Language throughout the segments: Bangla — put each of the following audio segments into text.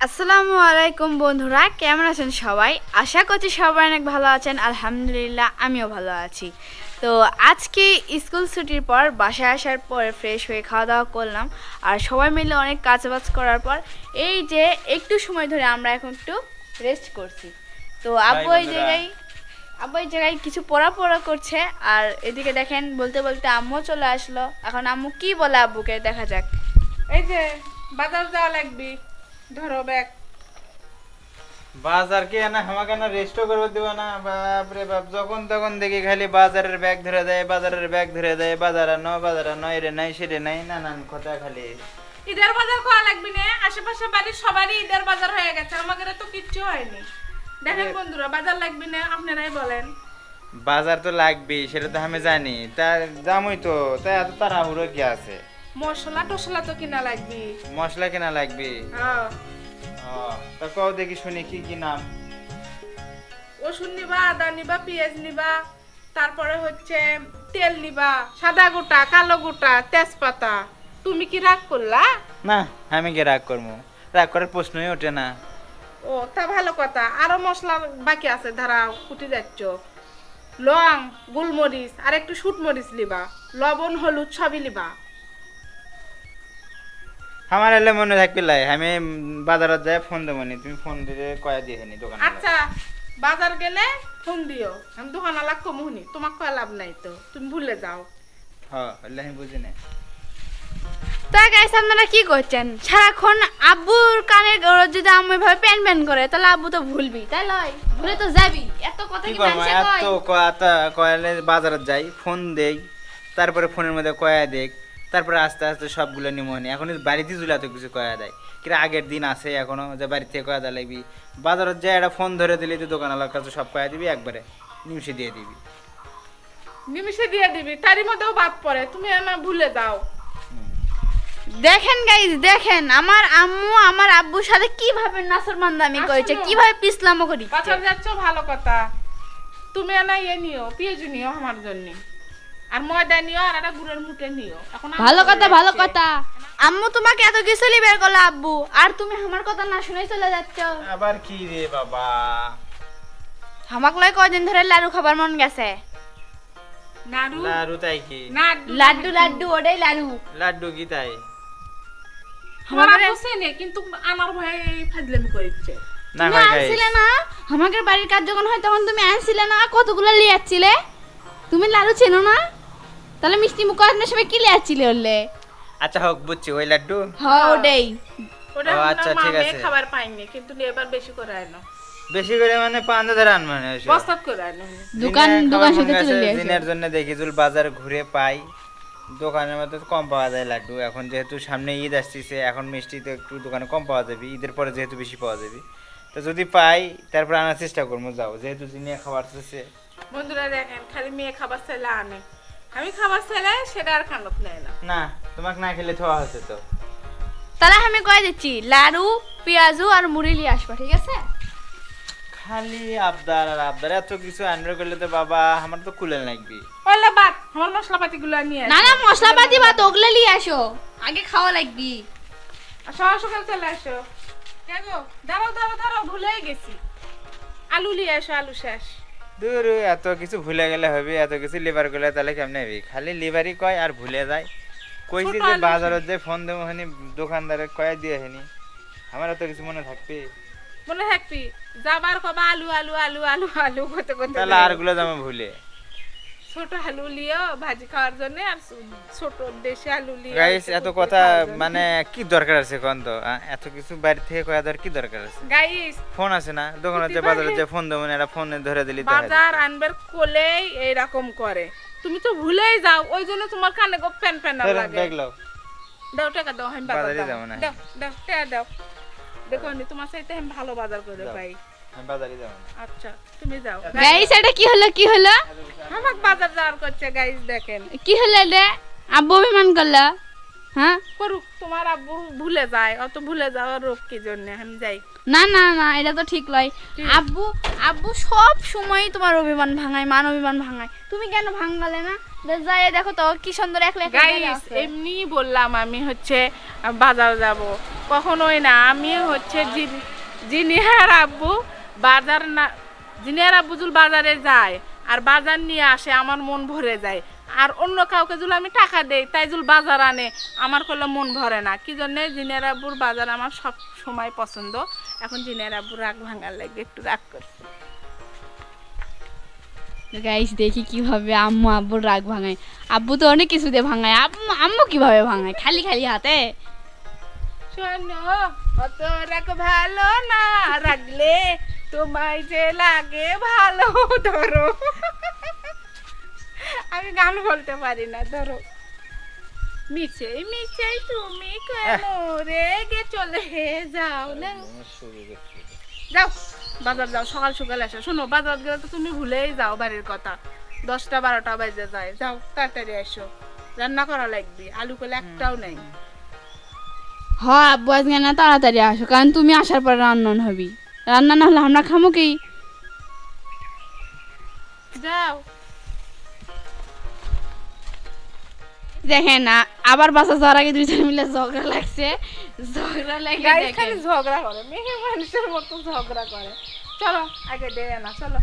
আসসালামু আলাইকুম বন্ধুরা, কেমন আছেন সবাই? আশা করছি সবাই অনেক ভালো আছেন। আলহামদুলিল্লাহ, আমিও ভালো আছি। তো আজকে স্কুল ছুটির পর বাসায় আসার পর ফ্রেশ হয়ে খাওয়া দাওয়া করলাম, আর সবাই মিলে অনেক কাজবাজ করার পর এই যে একটু সময় ধরে আমরা এখন একটু রেস্ট করছি। তো আব্বু এই জায়গায় কিছু পড়া করছে, আর এদিকে দেখেন বলতে বলতে আম্মু চলে আসলো। এখন আম্মু কি বলে আব্বুকে, দেখা যাক। এই যে বাজার যাওয়া লাগবে, ধরো ব্যাগ। বাজার কি না আমাকে না রেস্ট করবে দিব না? বাপ রে বাপ, যখন তখন দেখি খালি বাজারের ব্যাগ ধরে দেয়, বাজারের ব্যাগ ধরে দেয়, বাজার নয় রে নাই সেরে নাই, নানান কথা খালি। ঈদের বাজার করা লাগবে না, আশেপাশে বাড়ির সবারই ঈদের বাজার হয়ে গেছে, আমাদের তো কিচ্ছু হয়নি। দেখেন বন্ধুরা, বাজার লাগবে না, আপনারাই বলেন। বাজার তো লাগবেই, সেটা তো আমি জানি, তা জামই তো, তাই এত তাড়াহুড়ো কি আছে? মশলা টসলা তো কিনা লাগবে। মশলা কেনা লাগবে? হ্যাঁ, তা কও দেখি শুনি কি কি নাম। রসুন নিবা, আদা নিবা, পেঁয়াজ নিবা, তারপরে হচ্ছে তেল নিবা, সাদা গোটা, কালো গোটা, তেজপাতা। তুমি কি রাগ করলা? না, আমি কি রাগ করবো? রাগ করার প্রশ্নই ওঠে না। ও তা ভালো কথা। আরো মশলা বাকি আছে, ধারাও কুটি যাচ্ছ। লং, গোলমরিচ আর একটু শুটমরিচ লিবা, লবণ হলুদ সবই লিবা। আমার এলে মনে থাকবে লাই, আমি বাজারত যাই ফোন দেবো নি, তুমি ফোন দিয়ে কয়া দিয়ে নি দোকান। আচ্ছা, বাজার গেলে ফোন দিও, আমি দোকান আলাক কমুনি, তোমার কয়া লাভ নাই তো, তুমি ভুলে যাও। হ্যাঁ, আমি বুঝি না। তা গাইস, আপনারা কি করছেন? সারাক্ষণ আব্বুর কানে যদি আম্মু এভাবে প্যান প্যান করে, তাহলে আব্বু তো ভুলবি, তাই লয়? ভুলে তো যাবি। এত কথা কি কি করবো, মানুষে কয়? এত কথা কয়ালে বাজারত যাই, ফোন দেই, তারপরে ফোনের মধ্যে কয়া দেখ, তারপরে আস্তে আস্তে সবগুলো নিমনি। এখন বাড়িতে জুলা তো কিছু কয়া দেয়, কিরা আগের দিন আছে এখনো যে বাড়ি থেকে কয়া দেয় লাগবি। বাজারত যাই একটা ফোন ধরে দিলি তো দোকানওয়ালার কাছে সব কয়া দিবি, একবারে নিমিশে দিয়ে দিবি। নিমিষে দিয়ে দিবি, তারই মধ্যেও বাদ পড়ে, তুমি আমার ভুলে যাও। দেখেন গাইস, দেখেন আমার আম্মু আমার আব্বুর সাথে কিভাবে নাফরমানি করেছে, আসলে। কিভাবে পিছলামো করি। বাজার যাচ্ছ ভালো কথা, তুমি না ইয়ে নিও, পেঁয়াজ নিও আমার জন্য, আর ময়দা নিও, আর একটা গুড়ের মুঠে নিও। এখন আমার ভালো কথা, চলে ভালো যাচ্ছে। কথা। আম্মু তোমাকে এত কিছু বের করলো আব্বু, আর তুমি আমার কথা না শুনে চলে যাচ্ছ। আবার কি রে বাবা? আমাকে লয় কয়দিন ধরে লাড়ু খাবার মন গেছে। নাড়ু, লাড্ডু তাই কি? লাড্ডু লাড্ডু, ওটাই লাড়ু। লাড্ডু কি তাই? আমার আমাদের আব্বু চেনে, কিন্তু আমার ভয়ে ফাজলামি করেছে। না তুমি হয় গাইস, আনছিলে না? আমাদের বাড়ির কাজ যখন হয় তখন তুমি আনছিলে না? কতগুলো লিয়ে যাচ্ছিলে? তুমি লাড়ু চেনো না? তাহলে মিষ্টি মুখ করার সময় কি লিয়ে যাচ্ছিলে ওলে? আচ্ছা হোক, বুঝছি, ওই লাড্ডু। হ্যাঁ, ওটাই। ওটা ও, আমার আচ্ছা, মা ঠিক মেয়ে আছে। খাবার পাইনি, কিন্তু এবার বেশি করে আনো, বেশি করে মানে পান্তা ধরে আনবে না এসব। বস্তাত করে আনো। দোকান সাথে চলে লিয়ে দিনের জন্য দেখি জুল বাজার ঘুরে পাই, দোকানের মধ্যে তো কম পাওয়া যায় লাড্ডু। এখন যেহেতু সামনে ঈদ আসতেছে, এখন মিষ্টি তো একটু দোকানে কম পাওয়া যাবে, ঈদের পরে যেহেতু বেশি পাওয়া যাবে। তো যদি পাই তারপর আনার চেষ্টা করবো, যাও যেহেতু জিনিয়া খাবার চেয়েছে। বন্ধুরা দেখেন, খালি মেয়ে খাবার চাইলে আনে, আমি খাবার চাইলে সেটা আর কানত নেয় না। না, তোমাকে না খেলে থোয়া হচ্ছে তো। তাহলে আমি কয়ে দিচ্ছি, লাড়ু পেঁয়াজু আর মুড়ি লিয়ে আসবা, ঠিক আছে? খালি আবদার আর আবদার, এত কিছু আনবে করলে তো বাবা আমার তো কুলে লাগবে। ওলা বাদ, আমার মশলাপাতি গুলো নিয়ে না না, মশলাপাতি বা ওগুলো লিয়ে আসো, আগে খাওয়া লাগবি। সকাল সকাল চলে আসো। দেখো, দাঁড়াও দাঁড়াও দাঁড়াও, ভুলেই গেছি, আলু নিয়ে আসো, আলু শেষ। দূর, এত কিছু ভুলে গেলে হবে? এত কিছু লিভার করলে তাহলে কেমনে হবে? খালি লিভারই কয় আর ভুলে যায়। কইছি ছোট যে আলু বাজারত যে ফোন দেবো হানি, দোকানদারে কয়ে দিয়ে হানি, আমার এত কিছু মনে থাকবে? মনে থাকবি, যাবার কবা আলু আলু আলু আলু আলু করতে করতে তাহলে যাবো। আর গুলো যাবো ভুলে। ছোট আলু লিও ভাজি খাওয়ার জন্য, আর ছোট দেশি আলু লিও। গাইস, এত কথা মানে কি দরকার আছে কোন তো? এত কিছু বাড়ি থেকে কয়া দেওয়ার কি দরকার আছে? গাইস, ফোন আছে না দোকানে, যে বাজারে যে ফোন দেবো না, এটা ফোনে ধরে দিলি তো হয়। বাজার আনবার কোলেই এইরকম করে, তুমি তো ভুলেই যাও, ওই জন্য তোমার কানে গো প্যান প্যান লাগে। দেখলো, দাও টাকা দাও, আমি বাজার বাজারে দাও যাবো না। দাও দাও টাকা দাও। দেখো নি, তোমার সাথে আমি ভালো বাজার করে দাও। পাই। আমি বাজারে যাবো না। আচ্ছা, তুমি যাও। গাইস, এটা কি হলো, কি হলো? আমার বাজার যাওয়ার করছে গাইস, দেখেন। কি হলো রে? আব্বু অভিমান করলো? হ্যাঁ, করুক, তোমার আব্বু ভুলে যায়, অত ভুলে যাওয়ার রোগ কি জন্য, আমি যাই। না না না, এটা তো ঠিক নয়। কি? আব্বু আব্বু সব সময় তোমার অভিমান ভাঙায়, মান অভিমান ভাঙায়। তুমি কেন ভাঙালে না? যাই দেখো তো কি সুন্দর একলা একলা দাঁড়িয়ে গাইস আছে। এমনি বললাম আমি হচ্ছে বাজার যাব, কখনোই না। আমি হচ্ছে জিনিয়ার আব্বু বাজার না, জিনিয়ার আব্বু জুল বাজারে যায় আর বাজার নিয়ে আসে, আমার মন ভরে যায়। আর অন্য কাউকে যদি আমি টাকা দেই তাই জুল বাজার আনে, আমার করলে মন ভরে না। কি জন্যে জিনিয়ার আব্বুর বাজার আমার সব সময় পছন্দ। এখন জিনিয়ার আব্বুর রাগ ভাঙার লাগে, একটু রাগ করছে। গাইস দেখি কিভাবে আম্মু আব্বুর রাগ ভাঙায়। আব্বু তো অনেক কিছু দিয়ে ভাঙায়, আম্মু কিভাবে ভাঙায় খালি খালি হাতে। শোনো, অত রাগ ভালো না, রাখলে তোমায় যে লাগে ভালো। ধরো, আমি গান বলতে পারি না, ধরো। মিছে মিছে তুমি কেন রেগে চলে যাও না, যাও বাজার যাও, সকাল সকাল আসো। শোনো, বাজার গেলে তো তুমি ভুলেই যাও বাড়ির কথা, 10টা 12টা বাজে যায়। যাও তাড়াতাড়ি আসো, রান্না করা লাগবে, আলু কলে একটাও নেই। হ্যাঁ আব্বু আজকে না তাড়াতাড়ি আসো, কারণ তুমি আসার পর রান্না হবি, রান্না না হলে আমরা খামো কি। যাও। দেখেন না আবার বাসা যাওয়ার আগে দুইজন মিলে ঝগড়া লাগছে, ঝগড়া লাগে গাইস দেখেন। খালি ঝগড়া করে, মেয়ে মানুষের মতো ঝগড়া করে। চলো আগে দে না, চলো।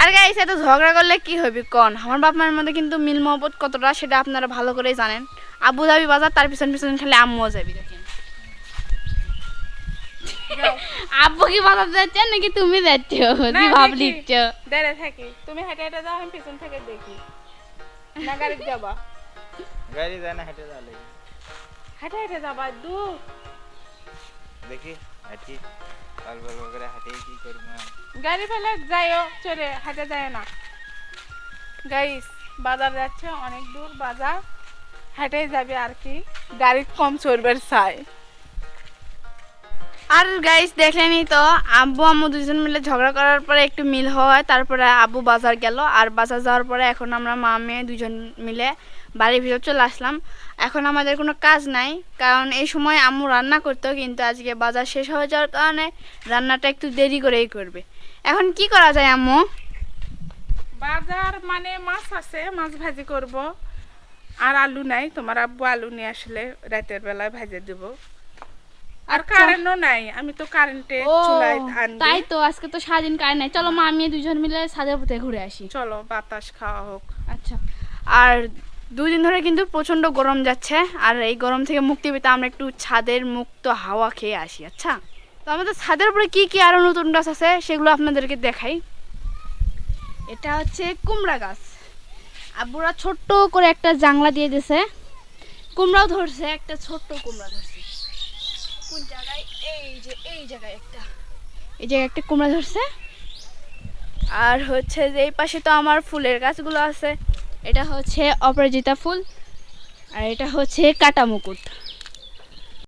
আর গাইস এত ঝগড়া করলে কি হবে কোন? আমার বাপ মায়ের মধ্যে কিন্তু মিল মহব্বত কতটা সেটা আপনারা ভালো করেই জানেন। আব্বু যাবি বাজার, তার পিছন পিছন খালি আম্মুও যাবি। দেখেন যাও। আব্বু কি বাজার যাচ্ছে নাকি তুমি যাচ্ছ? না, কি ভাব দেখি। লিখছ? দাঁড়িয়ে থাকি, তুমি হেঁটে হেঁটে যাও, আমি পিছন থেকে দেখি। না গাড়ি যাবা, গাড়ি যায় না, হেঁটে যাওয়া হেঁটে হেঁটে যাবা দূর। দেখি হাঁটি অল্প অল্প করে হাঁটি কি করবো। গাড়ি ফেলে যাইও, চলে হেঁটে যায় না। গাইস বাজার যাচ্ছে, অনেক দূর বাজার, হেঁটে যাবে আর কি, গাড়ি কম চড়বের চাই। আর গাইস দেখলেনই তো, আব্বু আম্মু দুজন মিলে ঝগড়া করার পরে একটু মিল হয়, তারপরে আব্বু বাজার গেল। আর বাজার যাওয়ার পরে এখন আমরা মা মেয়ে দুজন মিলে বাড়ির ভিতর চলে আসলাম। এখন আমাদের কোনো কাজ নাই, কারণ এই সময় আম্মু রান্না করতো, কিন্তু আজকে বাজার শেষ হয়ে যাওয়ার কারণে রান্নাটা একটু দেরি করেই করবে। এখন কি করা যায় আম্মু? বাজার মানে মাছ আছে, মাছ ভাজি করব। আর আলু নাই, তোমার আব্বু আলু নিয়ে আসলে রাতের বেলায় ভাজে দেব। আর আচ্ছা। কারেন্টও নাই, আমি তো কারেন্টে ও চুলায় আনবো। তাই তো, আজকে তো সারাদিন কারেন্ট নাই। চলো মা মেয়ে দুজন মিলে ছাদের উপরে ঘুরে আসি। চলো বাতাস খাওয়া হোক। আচ্ছা। আর 2 দিন ধরে কিন্তু প্রচন্ড গরম যাচ্ছে, আর এই গরম থেকে মুক্তি পেতে আমরা একটু ছাদের মুক্ত হাওয়া খেয়ে আসি। আচ্ছা, তো আমাদের ছাদের উপরে কি কি আরো নতুন গাছ আছে সেগুলো আপনাদেরকে দেখাই। এটা হচ্ছে কুমড়া গাছ, আব্বুরা ছোট্ট করে একটা জাংলা দিয়ে দিয়েছে। কুমড়াও ধরছে, একটা ছোট্ট কুমড়া ধরছে। কোন জায়গায়? এই জায়গায় একটা, এই জায়গায় একটা কুমড়া ধরছে। আর হচ্ছে যে এই পাশে তো আমার ফুলের গাছগুলো আছে। এটা হচ্ছে অপরাজিতা ফুল, আর এটা হচ্ছে কাটা মুকুট।